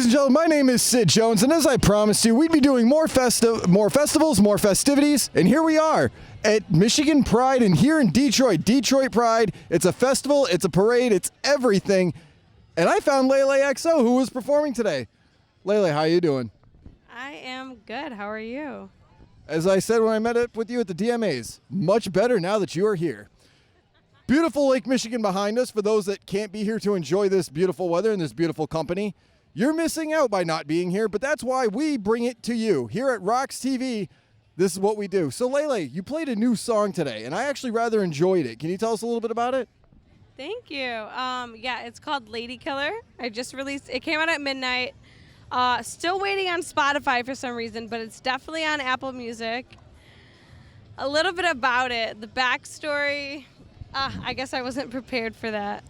and gentlemen, my name is Sid Jones, and as I promised you, we'd be doing more festivals, more festivities, and here we are at Michigan Pride, and here in Detroit, Detroit Pride. It's a festival, it's a parade, it's everything, and I found LeLe XO, who was performing today. LeLe, how you doing? I am good. How are you? As I said when I met up with you at the DMAs, much better now that you are here. Beautiful Lake Michigan behind us. For those that can't be here to enjoy this beautiful weather and this beautiful company, you're missing out by not being here, but that's why we bring it to you. Here at RoX-TV, this is what we do. So LeLe, you played a new song today, and I actually rather enjoyed it. Can you tell us a little bit about it? Thank you. Yeah, it's called Lady Killer. I just released it. Came out at midnight. Still waiting on Spotify for some reason, but it's definitely on Apple Music. A little bit about it. The backstory, I guess I wasn't prepared for that.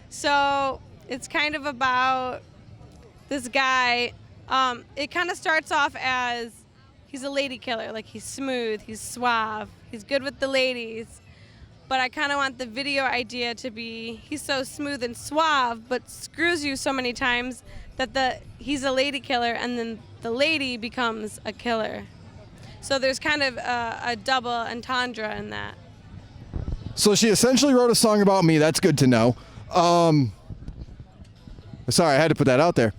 So it's kind of about this guy. It kind of starts off as he's a lady killer. Like, he's smooth, he's suave, he's good with the ladies. But I kind of want the video idea to be he's so smooth and suave, but screws you so many times that he's a lady killer, and then the lady becomes a killer. So there's kind of a double entendre in that. So she essentially wrote a song about me. That's good to know. Sorry, I had to put that out there.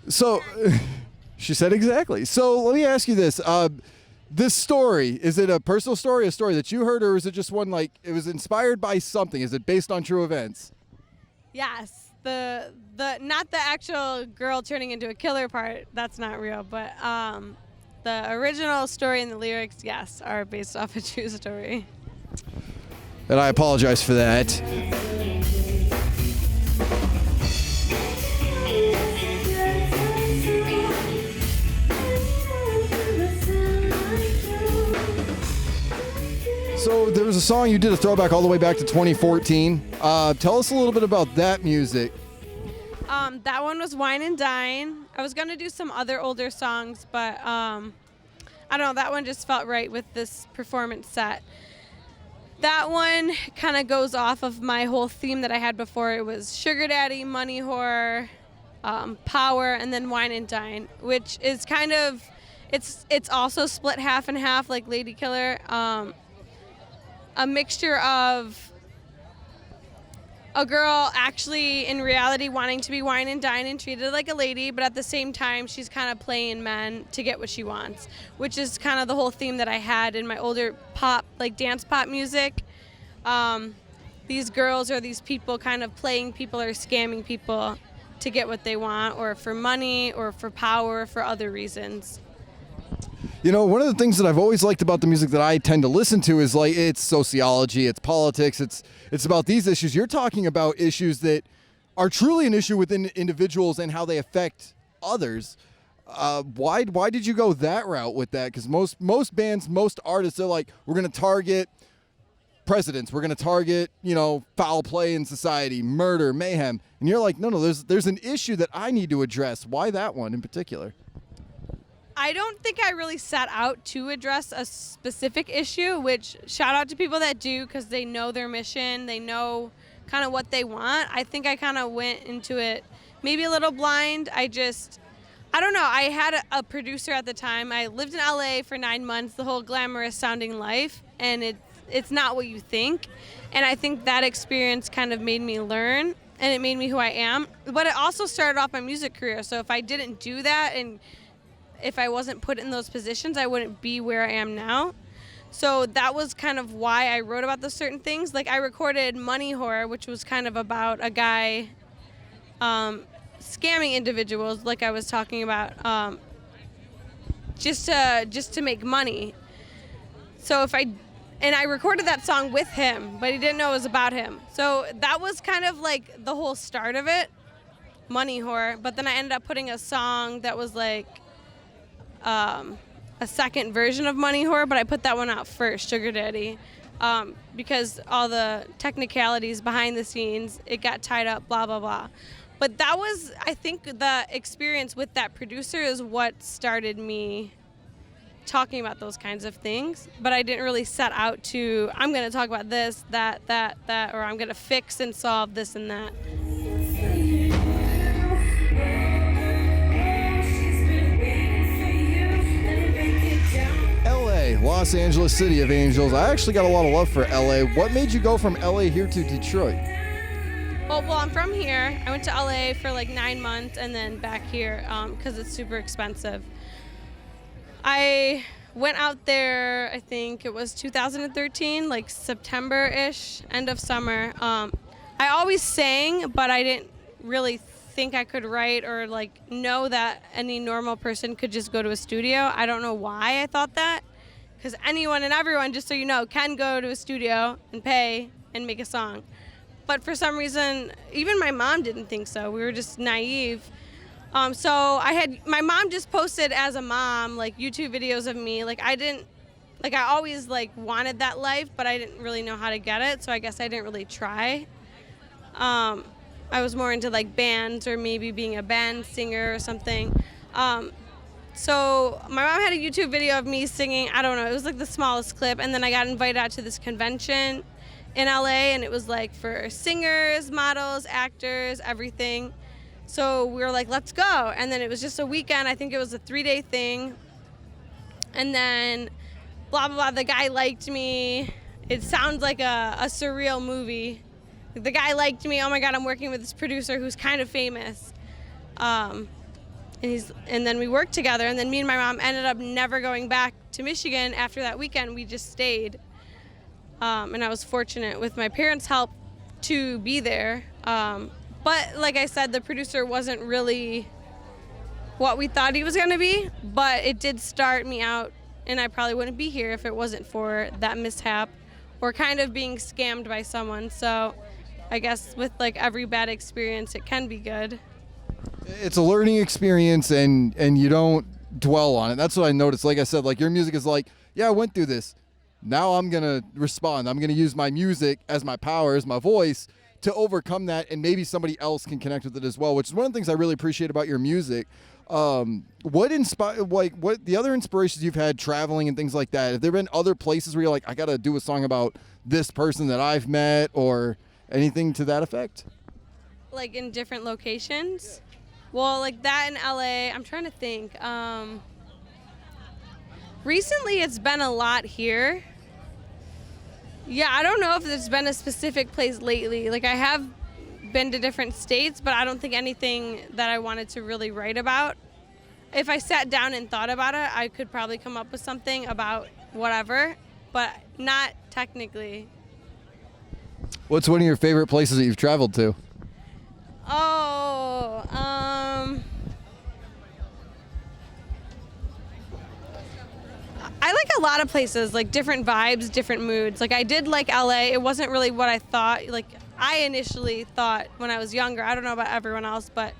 So she said exactly. So let me ask you this. This story, is it a personal story, a story that you heard, or is it just one like it was inspired by something? Is it based on true events? Yes. The not the actual girl turning into a killer part, that's not real, but the original story and the lyrics, yes, are based off a true story. And I apologize for that. So there was a song you did a throwback all the way back to 2014. Tell us a little bit about that music. That one was Wine and Dine. I was going to do some other older songs, but I don't know, that one just felt right with this performance set. That one kind of goes off of my whole theme that I had before. It was sugar daddy, money whore, power, and then wine and dine, which is kind of, it's also split half and half like Lady Killer. A mixture of a girl actually in reality wanting to be wine and dine and treated like a lady, but at the same time she's kind of playing men to get what she wants, which is kind of the whole theme that I had in my older pop, like dance pop music. These girls or these people kind of playing people or scamming people to get what they want, or for money or for power or for other reasons. You know, one of the things that I've always liked about the music that I tend to listen to is like it's sociology, it's politics, it's about these issues. You're talking about issues that are truly an issue within individuals and how they affect others. Why did you go that route with that? Because most bands, most artists, they're like, we're going to target presidents, we're going to target, you know, foul play in society, murder, mayhem. And you're like, no, there's an issue that I need to address. Why that one in particular? I don't think I really set out to address a specific issue, which shout out to people that do, because they know their mission, they know kind of what they want. I think I kind of went into it maybe a little blind. I don't know. I had a producer at the time. I lived in LA for 9 months, the whole glamorous sounding life, and it's not what you think. And I think that experience kind of made me learn, and it made me who I am. But it also started off my music career. So if I didn't do that, and if I wasn't put in those positions, I wouldn't be where I am now. So that was kind of why I wrote about those certain things. Like, I recorded Money Whore, which was kind of about a guy scamming individuals, like I was talking about, just to make money. So I recorded that song with him, but he didn't know it was about him. So that was kind of like the whole start of it, Money Whore. But then I ended up putting a song that was like a second version of Money Whore, but I put that one out first, Sugar Daddy, because all the technicalities behind the scenes, it got tied up, blah, blah, blah. But that was, I think, the experience with that producer is what started me talking about those kinds of things. But I didn't really set out to, I'm going to talk about this, that, or I'm going to fix and solve this and that. LA, Los Angeles, City of Angels. I actually got a lot of love for LA. What made you go from LA here to Detroit? Well, I'm from here. I went to LA for like 9 months and then back here because it's super expensive. I went out there, I think it was 2013, like September-ish, end of summer. I always sang, but I didn't really think I could write or like know that any normal person could just go to a studio. I don't know why I thought that, because anyone and everyone, just so you know, can go to a studio and pay and make a song. But for some reason, even my mom didn't think so. We were just naive. So my mom just posted as a mom, like YouTube videos of me. I always like wanted that life, but I didn't really know how to get it. So I guess I didn't really try. I was more into like bands or maybe being a band singer or something. So my mom had a YouTube video of me singing. I don't know, it was like the smallest clip. And then I got invited out to this convention in LA, and it was like for singers, models, actors, everything. So we were like, let's go. And then it was just a weekend. I think it was a 3-day thing. And then blah, blah, blah, the guy liked me. It sounds like a surreal movie. The guy liked me. Oh my God, I'm working with this producer who's kind of famous. And then we worked together. And then me and my mom ended up never going back to Michigan after that weekend. We just stayed. And I was fortunate with my parents' help to be there. But like I said, the producer wasn't really what we thought he was going to be, but it did start me out, and I probably wouldn't be here if it wasn't for that mishap or kind of being scammed by someone. So I guess with like every bad experience, it can be good. It's a learning experience, and you don't dwell on it. That's what I noticed. Like I said, like your music is like, yeah, I went through this. Now I'm going to respond. I'm going to use my music as my power, as my voice, to overcome that, and maybe somebody else can connect with it as well, which is one of the things I really appreciate about your music. What the other inspirations you've had traveling and things like that? Have there been other places where you're like, I got to do a song about this person that I've met, or anything to that effect? Like in different locations? Well, like that in LA, I'm trying to think. Recently it's been a lot here. Yeah, I don't know if there's been a specific place lately. Like I have been to different states, but I don't think anything that I wanted to really write about. If I sat down and thought about it, I could probably come up with something about whatever, but not technically. What's one of your favorite places that you've traveled to? I like a lot of places, like different vibes, different moods. Like I did like LA. It wasn't really what I thought. Like I initially thought when I was younger, I don't know about everyone else, but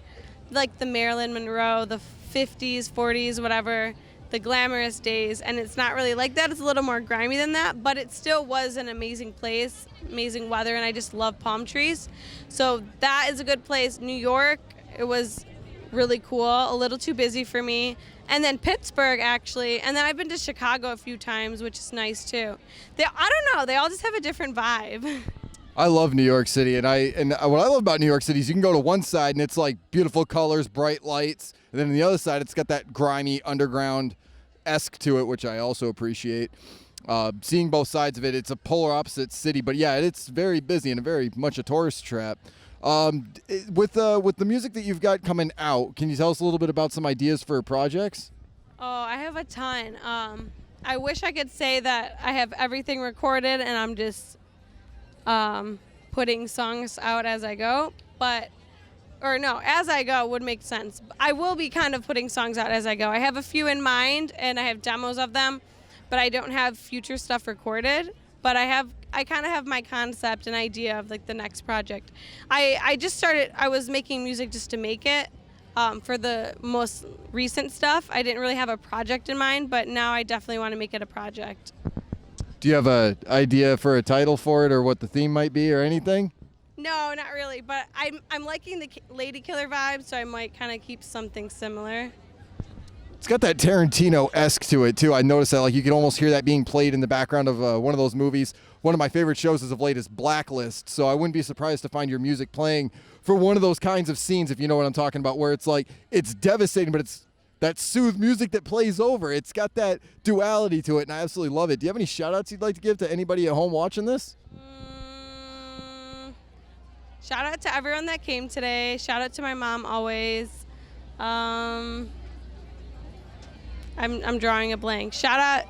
like the Marilyn Monroe, the 50s, 40s, whatever, the glamorous days. And it's not really like that. It's a little more grimy than that, but it still was an amazing place, amazing weather, and I just love palm trees. So that is a good place. New York, it was really cool, a little too busy for me. And then Pittsburgh, actually. And then I've been to Chicago a few times, which is nice, too. I don't know. They all just have a different vibe. I love New York City, and what I love about New York City is you can go to one side, and it's like beautiful colors, bright lights. And then on the other side, it's got that grimy underground-esque to it, which I also appreciate. Seeing both sides of it, it's a polar opposite city. But, yeah, it's very busy and very much a tourist trap. With the music that you've got coming out, can you tell us a little bit about some ideas for projects? Oh, I have a ton. I wish I could say that I have everything recorded and I'm just putting songs out as I go, as I go would make sense. I will be kind of putting songs out as I go. I have a few in mind and I have demos of them, but I don't have future stuff recorded. But I kind of have my concept and idea of like the next project. I just started, I was making music just to make it for the most recent stuff. I didn't really have a project in mind, but now I definitely want to make it a project. Do you have an idea for a title for it or what the theme might be or anything? No, not really, but I'm liking the Lady Killer vibe, so I might kind of keep something similar. It's got that Tarantino-esque to it, too. I noticed that, like, you can almost hear that being played in the background of one of those movies. One of my favorite shows as of late is Blacklist, so I wouldn't be surprised to find your music playing for one of those kinds of scenes, if you know what I'm talking about, where it's like, it's devastating, but it's that soothe music that plays over. It's got that duality to it, and I absolutely love it. Do you have any shout-outs you'd like to give to anybody at home watching this? Shout out to everyone that came today. Shout out to my mom always. I'm drawing a blank. Shout out.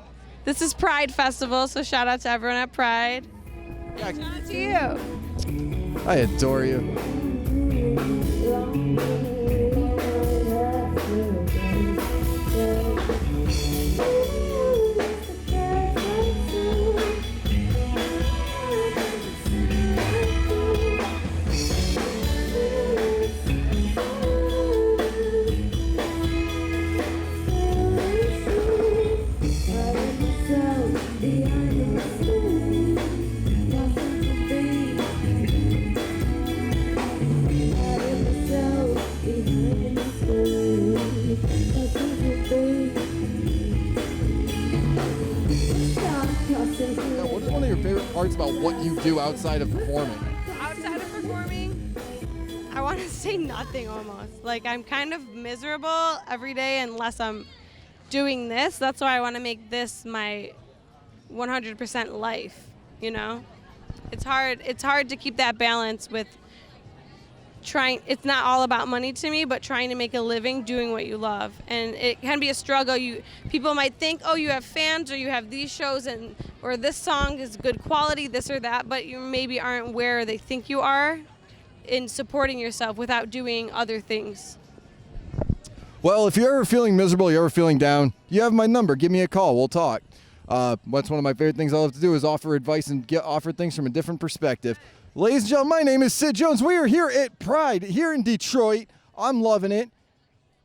This is Pride Festival, so shout out to everyone at Pride. Yeah. Shout out to you. I adore you. What is one of your favorite parts about what you do outside of performing? Outside of performing, I want to say nothing almost. Like, I'm kind of miserable every day unless I'm doing this. That's why I want to make this my 100% life, you know? It's hard to keep that balance with trying. It's not all about money to me, but trying to make a living doing what you love. And it can be a struggle. People might think, oh, you have fans or you have these shows or this song is good quality, this or that, but you maybe aren't where they think you are in supporting yourself without doing other things. Well, if you're ever feeling miserable, you're ever feeling down, you have my number. Give me a call. We'll talk. That's one of my favorite things I love to do is offer advice and get offered things from a different perspective. Ladies and gentlemen, my name is Sid Jones. We are here at Pride here in Detroit. I'm loving it.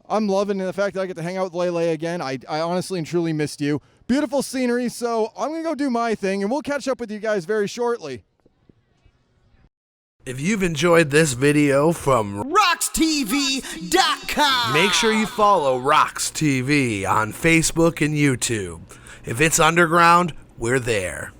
I'm loving the fact that I get to hang out with LeLe again. I honestly and truly missed you. Beautiful scenery, so I'm going to go do my thing, and we'll catch up with you guys very shortly. If you've enjoyed this video from RoX-TV.com, make sure you follow RoX-TV on Facebook and YouTube. If it's underground, we're there.